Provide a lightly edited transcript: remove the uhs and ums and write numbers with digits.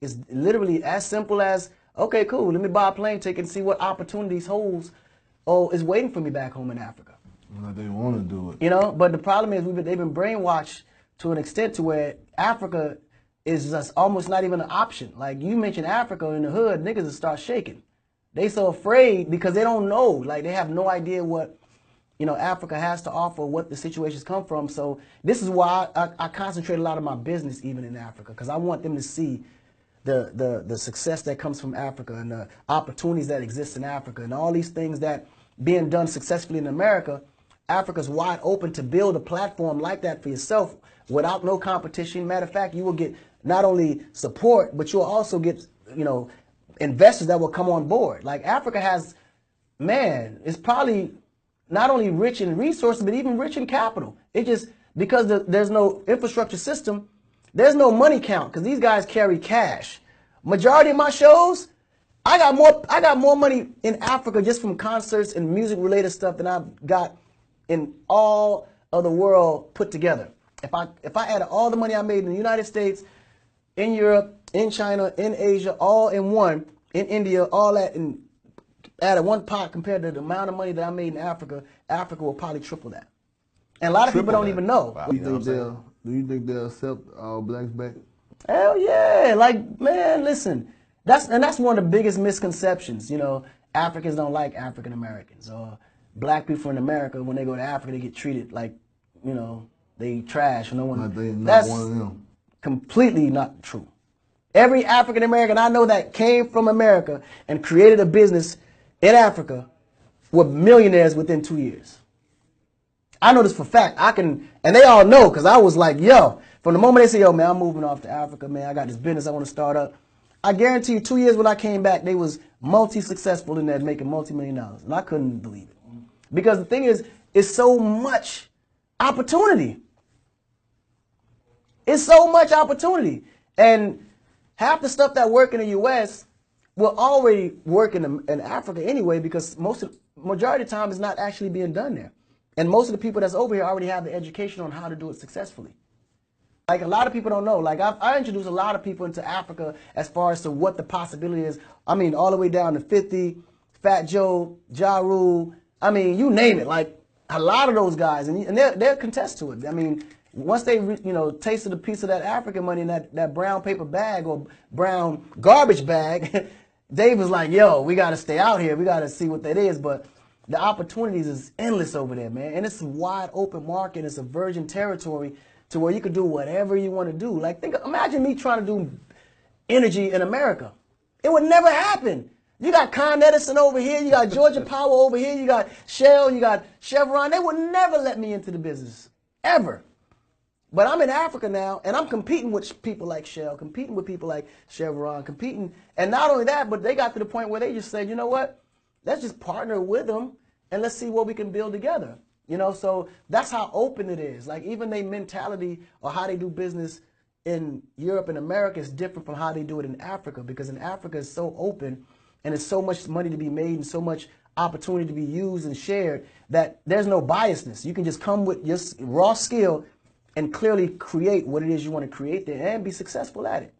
It's literally as simple as, okay, cool, let me buy a plane ticket and see what opportunities is waiting for me back home in Africa. Like they want to do it. You know, but the problem is they've been brainwashed to an extent to where Africa is just almost not even an option. Like you mentioned Africa in the hood, niggas will start shaking. They so afraid because they don't know. Like they have no idea what, you know, Africa has to offer, what the situations come from. So this is why I concentrate a lot of my business even in Africa, because I want them to see the success that comes from Africa and the opportunities that exist in Africa and all these things that being done successfully in America. Africa's wide open to build a platform like that for yourself without no competition. Matter of fact, you will get not only support, but you'll also get, you know, investors that will come on board. Like Africa has, man, it's probably not only rich in resources, but even rich in capital. It just, because there's no infrastructure system, there's no money count, because these guys carry cash. Majority of my shows, I got more money in Africa just from concerts and music related stuff than I've got in all of the world put together. If I added all the money I made in the United States, in Europe, in China, in Asia, all in one, in India, all that, and added one pot compared to the amount of money that I made in Africa, Africa will probably triple that. And a lot of people don't even know. Wow. Do you think they'll accept all blacks back? Hell yeah. Like, man, listen. That's one of the biggest misconceptions. You know, Africans don't like African Americans, or black people in America, when they go to Africa, they get treated like, you know, they trash. No one. Like they not that's one of them. Completely not true. Every African American I know that came from America and created a business in Africa were millionaires within 2 years. I know this for a fact. And they all know, because I was like, yo, from the moment they say, yo, man, I'm moving off to Africa, man, I got this business I want to start up. I guarantee you 2 years when I came back, they was multi-successful in there, making multi-million dollars. And I couldn't believe it. Because the thing is, it's so much opportunity. It's so much opportunity. And half the stuff that work in the U.S. will already work in Africa anyway, because majority of the time it's not actually being done there. And most of the people that's over here already have the education on how to do it successfully. Like a lot of people don't know. Like I introduce a lot of people into Africa as far as to what the possibility is. I mean, all the way down to 50, Fat Joe, Ja Rule. I mean, you name it. Like a lot of those guys, and they'll contest to it. I mean, once they tasted a piece of that African money in that brown paper bag or brown garbage bag, Dave was like, yo, we got to stay out here. We got to see what that is. But the opportunities is endless over there, man. And it's a wide open market. It's a virgin territory to where you could do whatever you want to do. Like, imagine me trying to do energy in America. It would never happen. You got Con Edison over here. You got Georgia Power over here. You got Shell. You got Chevron. They would never let me into the business, ever. But I'm in Africa now, and I'm competing with people like Shell, competing with people like Chevron, competing. And not only that, but they got to the point where they just said, you know what? Let's just partner with them, and let's see what we can build together. You know, so that's how open it is. Like even their mentality or how they do business in Europe and America is different from how they do it in Africa, because in Africa it's so open and there's so much money to be made and so much opportunity to be used and shared that there's no biasness. You can just come with your raw skill and clearly create what it is you want to create there and be successful at it.